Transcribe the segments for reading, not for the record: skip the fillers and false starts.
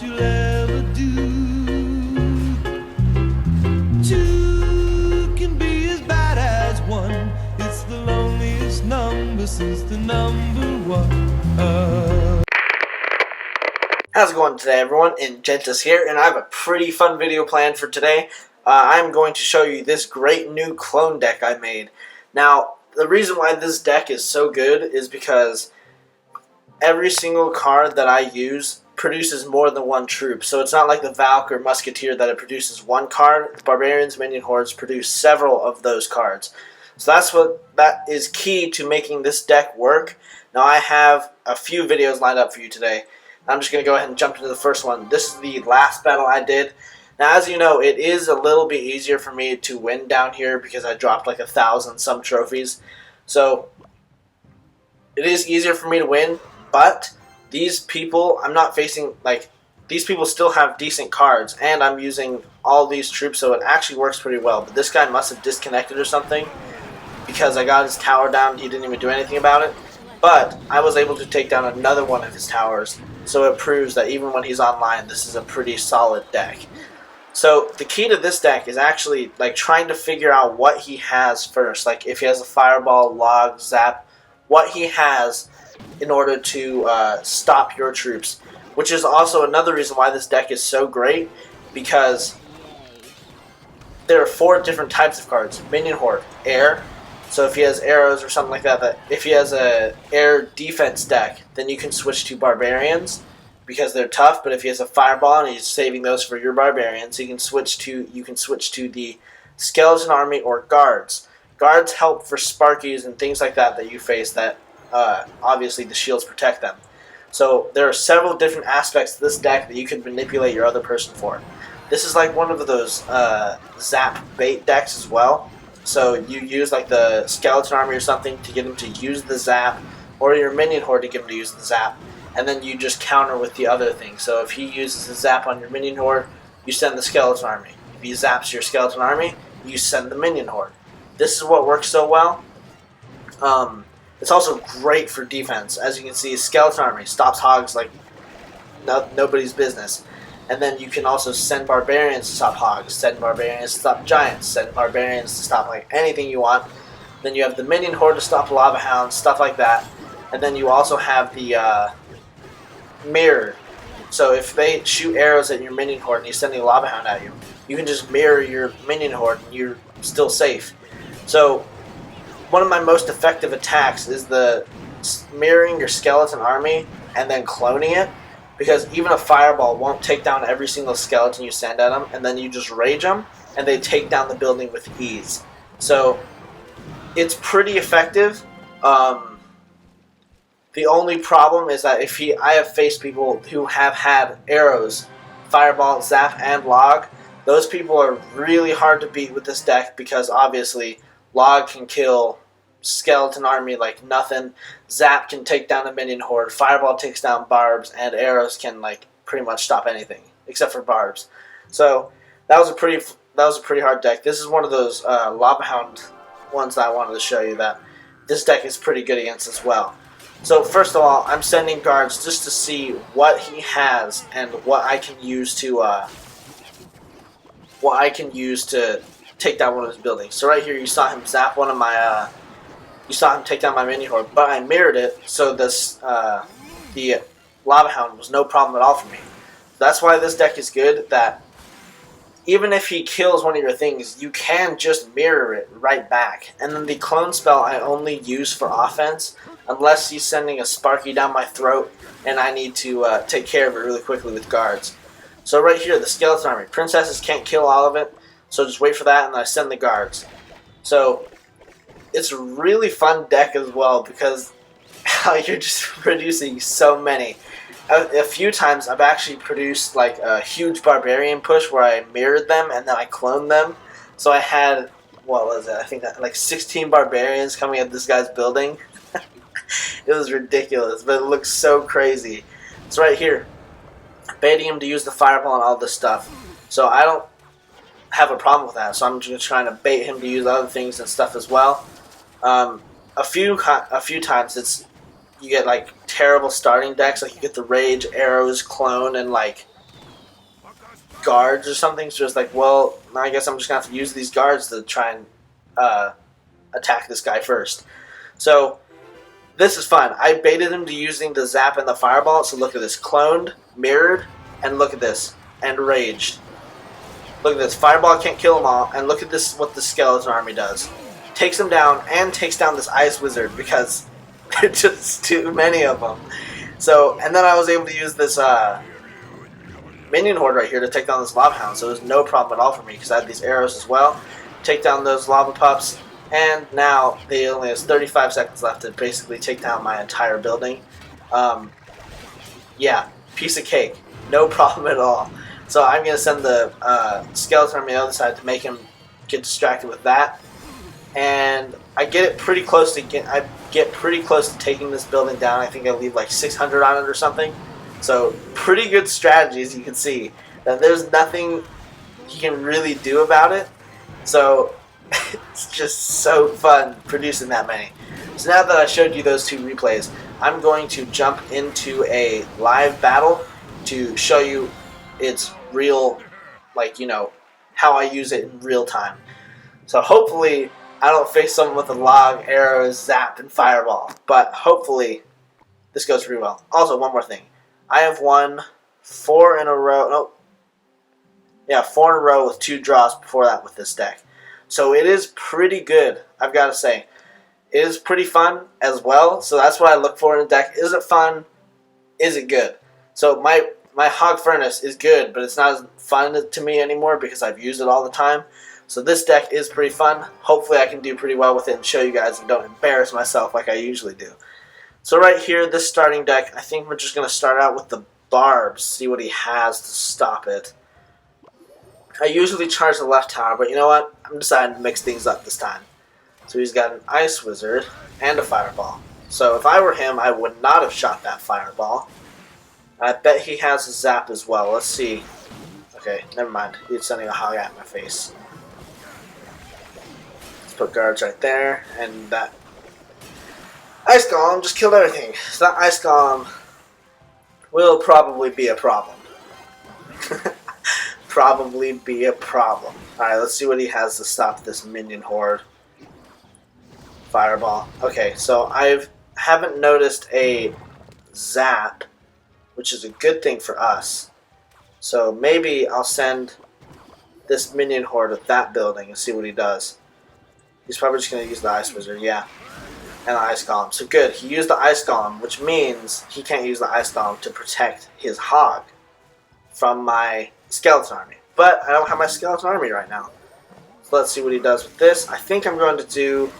you'll ever do. Two can be as bad as one. It's the loneliest number since the number one. How's it going today, everyone? Ingentis here, and I have a pretty fun video planned for today. I'm going to show you this great new clone deck I made. Now, the reason why this deck is so good is because every single card that I use produces more than one troop. So it's not like the Valk or Musketeer that it produces one card. Barbarians, Minion Hordes produce several of those cards. So that is key to making this deck work. Now I have a few videos lined up for you today. I'm just going to go ahead and jump into the first one. This is the last battle I did. Now, as you know, it is a little bit easier for me to win down here because I dropped like 1,000 some trophies. So it is easier for me to win, but these people, I'm not facing, like, these people still have decent cards, and I'm using all these troops, so it actually works pretty well. But this guy must have disconnected or something because I got his tower down. He didn't even do anything about it. But I was able to take down another one of his towers, so it proves that even when he's online, this is a pretty solid deck. So the key to this deck is actually like trying to figure out what he has first. Like if he has a fireball, log, zap, what he has in order to stop your troops. Which is also another reason why this deck is so great, because there are 4 different types of cards. Minion Horde, air. So if he has arrows or something like that, if he has a air defense deck, then you can switch to barbarians because they're tough. But if he has a fireball and he's saving those for your barbarians, you can switch to the skeleton army or guards. Guards help for Sparkies and things like that you face that obviously the shields protect them. So there are several different aspects to this deck that you can manipulate your other person for. This is like one of those zap bait decks as well. So you use like the skeleton army or something to get him to use the zap, or your minion horde to get him to use the zap, and then you just counter with the other thing. So if he uses the zap on your minion horde, you send the skeleton army. If he zaps your skeleton army, you send the minion horde. This is what works so well. It's also great for defense. As you can see, skeleton army stops hogs like nobody's business. And then you can also send barbarians to stop hogs, send barbarians to stop giants, send barbarians to stop like anything you want. Then you have the minion horde to stop lava hounds, stuff like that. And then you also have the mirror. So if they shoot arrows at your minion horde and you're sending a lava hound at you, you can just mirror your minion horde and you're still safe. So one of my most effective attacks is the mirroring your skeleton army and then cloning it. Because even a fireball won't take down every single skeleton you send at them, and then you just rage them, and they take down the building with ease. So it's pretty effective. The only problem is that I have faced people who have had arrows, fireball, zap, and log. Those people are really hard to beat with this deck because obviously log can kill skeleton army like nothing. Zap can take down a minion horde. Fireball takes down barbs, and arrows can like pretty much stop anything except for barbs. So that was a pretty hard deck. This is one of those lava hound ones that I wanted to show you that this deck is pretty good against as well. So first of all, I'm sending guards just to see what he has and what I can use to take down one of his buildings. So right here, you saw him zap one of my. You saw him take down my minion horde, but I mirrored it, so this the lava hound was no problem at all for me. That's why this deck is good, that even if he kills one of your things, you can just mirror it right back. And then the clone spell I only use for offense, unless he's sending a Sparky down my throat, and I need to take care of it really quickly with guards. So right here, the skeleton army. Princesses can't kill all of it, so just wait for that, and then I send the guards. So it's a really fun deck as well because you're just producing so many. A few times I've actually produced like a huge barbarian push where I mirrored them and then I cloned them. So I had, what was it? I think that, like 16 barbarians coming at this guy's building. It was ridiculous, but it looks so crazy. It's right here. Baiting him to use the fireball and all this stuff. So I don't have a problem with that. So I'm just trying to bait him to use other things and stuff as well. A few times you get like terrible starting decks, like you get the rage, arrows, clone, and like guards or something. So it's like, well, I guess I'm just going to have to use these guards to try and attack this guy first. So this is fun. I baited him to using the zap and the fireball. So look at this. Cloned, mirrored, and look at this. And raged. Look at this. Fireball can't kill them all. And look at this, what the skeleton army does. Takes them down and takes down this ice wizard because there's just too many of them. So, and then I was able to use this minion horde right here to take down this lava hound. So it was no problem at all for me because I had these arrows as well. Take down those lava pups. And now they only has 35 seconds left to basically take down my entire building. Yeah, piece of cake. No problem at all. So I'm going to send the skeleton on the other side to make him get distracted with that. And I get pretty close to taking this building down. I think I leave like 600 on it or something. So pretty good strategy, as you can see. That there's nothing he can really do about it. So it's just so fun producing that many. So now that I showed you those two replays, I'm going to jump into a live battle to show you its real, like, you know, how I use it in real time. So hopefully I don't face someone with a log, arrows, zap, and fireball. But hopefully this goes pretty well. Also, one more thing. I have won 4 in a row. Nope. Yeah, 4 in a row with 2 draws before that with this deck. So it is pretty good, I've got to say. It is pretty fun as well. So that's what I look for in a deck. Is it fun? Is it good? So my Hog Furnace is good, but it's not as fun to me anymore because I've used it all the time. So this deck is pretty fun. Hopefully I can do pretty well with it and show you guys and don't embarrass myself like I usually do. So right here, this starting deck, I think we're just going to start out with the barbs, see what he has to stop it. I usually charge the left tower, but you know what? I'm deciding to mix things up this time. So he's got an ice wizard and a fireball. So if I were him, I would not have shot that fireball. I bet he has a zap as well. Let's see. Okay, never mind. He's sending a hog at my face. Let's put guards right there, and that ice golem just killed everything. So that ice golem will probably be a problem. Probably be a problem. Alright, let's see what he has to stop this minion horde. Fireball. Okay, so I haven't noticed a zap, which is a good thing for us. So maybe I'll send this minion horde at that building and see what he does. He's probably just going to use the ice wizard, yeah. And the ice golem. So good, he used the ice golem, which means he can't use the ice golem to protect his hog from my skeleton army. But I don't have my skeleton army right now. So let's see what he does with this. I think I'm going to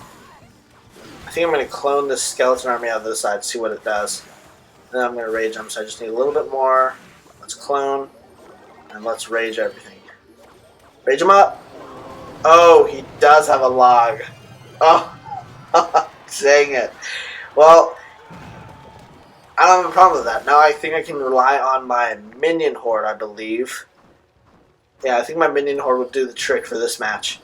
clone this skeleton army out of this side, see what it does. And then I'm going to rage him, so I just need a little bit more. Let's clone, and let's rage everything. Rage him up! Oh, he does have a log. Oh, dang it. Well, I don't have a problem with that. Now I think I can rely on my minion horde, I believe. Yeah, I think my minion horde will do the trick for this match.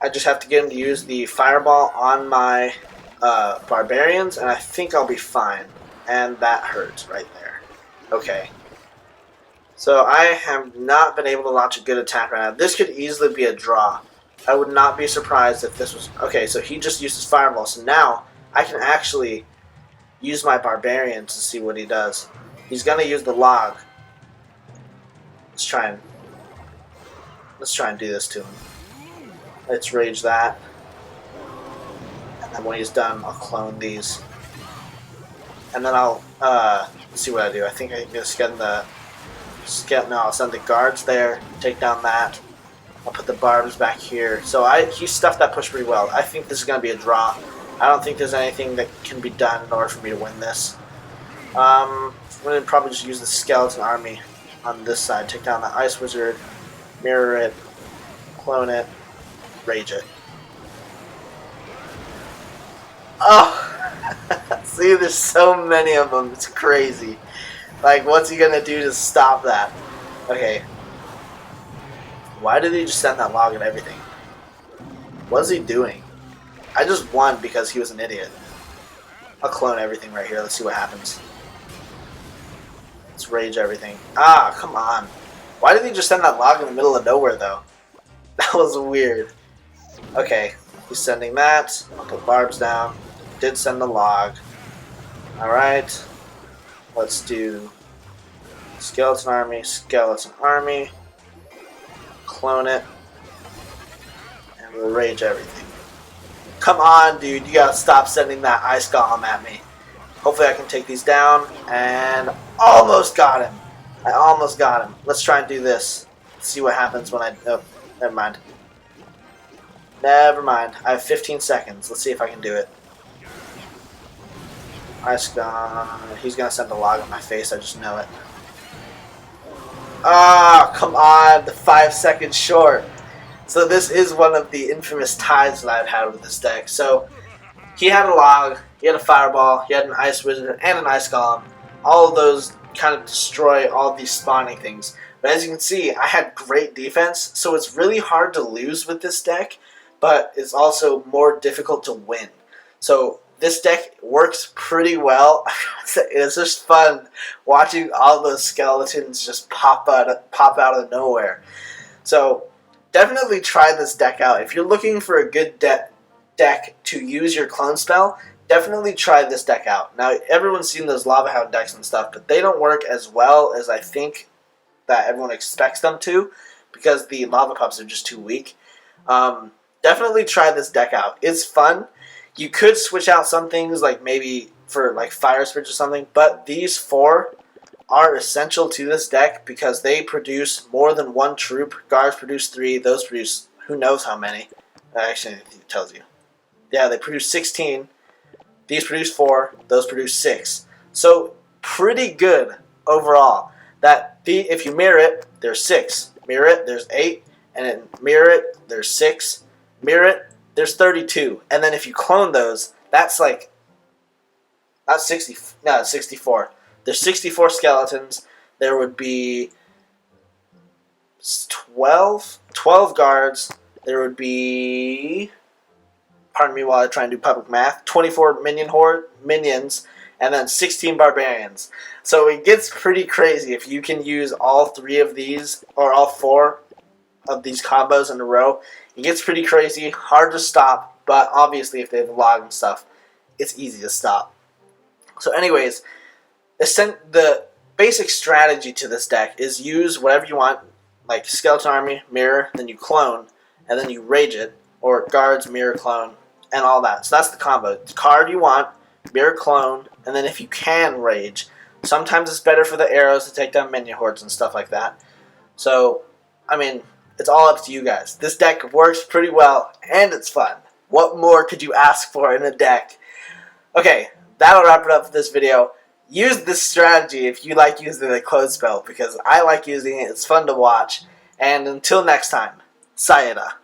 I just have to get him to use the fireball on my barbarians, and I think I'll be fine. And that hurts right there. Okay. So I have not been able to launch a good attack right now. This could easily be a draw. I would not be surprised if this was... Okay, so he just used his fireball. So now I can actually use my barbarian to see what he does. He's going to use the log. Let's try and do this to him. Let's rage that. And then when he's done, I'll clone these. And then I'll see what I do. I think I can just get in the... I'll send the guards there, take down that. I'll put the barbs back here. So he stuffed that push pretty well. I think this is going to be a draw. I don't think there's anything that can be done in order for me to win this. I'm going to probably just use the skeleton army on this side. Take down the ice wizard, mirror it, clone it, rage it. Oh! See, there's so many of them. It's crazy. Like, what's he gonna do to stop that? Okay. Why did he just send that log and everything? What is he doing? I just won because he was an idiot. I'll clone everything right here. Let's see what happens. Let's rage everything. Ah, come on. Why did he just send that log in the middle of nowhere, though? That was weird. Okay, he's sending that. I'll put barbs down. Did send the log. Alright. Let's do skeleton army. Clone it. And we'll rage everything. Come on, dude. You gotta stop sending that ice golem at me. Hopefully I can take these down. And almost got him. I almost got him. Let's try and do this. Let's see what happens when I... Oh, never mind. Never mind. I have 15 seconds. Let's see if I can do it. Ice golem. He's gonna send a log on my face. I just know it. Ah, come on. The 5 seconds short. So this is one of the infamous ties that I've had with this deck. So he had a log, he had a fireball, he had an ice wizard, and an ice golem. All of those kind of destroy all these spawning things. But as you can see, I had great defense, so it's really hard to lose with this deck, but it's also more difficult to win. So this deck works pretty well. It's just fun watching all those skeletons just pop out of nowhere. So definitely try this deck out. If you're looking for a good deck to use your clone spell, definitely try this deck out. Now, everyone's seen those Lava Hound decks and stuff, but they don't work as well as I think that everyone expects them to, because the Lava Pups are just too weak. Definitely try this deck out. It's fun. You could switch out some things, like maybe for like Fire Spirits or something, but these 4 are essential to this deck because they produce more than 1 troop. Guards produce 3, those produce who knows how many. Actually, it tells you. Yeah, they produce 16. These produce 4, those produce 6. So pretty good overall. That if you mirror it, there's 6. Mirror it, there's 8. And then mirror it, there's 6. Mirror it, there's 32. And then if you clone those, that's like, not 60, no, 64. There's 64 skeletons. There would be 12 guards. There would be, pardon me while I try and do public math, 24 minions, and then 16 barbarians. So it gets pretty crazy if you can use all 3 of these, or all 4 of these combos in a row. It gets pretty crazy, hard to stop, but obviously if they have a log and stuff, it's easy to stop. So anyways, the basic strategy to this deck is use whatever you want, like Skeleton Army, Mirror, then you clone, and then you rage it, or Guards, Mirror, Clone, and all that. So that's the combo. The card you want, Mirror, Clone, and then if you can rage. Sometimes it's better for the arrows to take down minion hordes and stuff like that. So, I mean, it's all up to you guys. This deck works pretty well, and it's fun. What more could you ask for in a deck? Okay, that'll wrap it up for this video. Use this strategy if you like using the clone spell, because I like using it. It's fun to watch. And until next time, sayonara.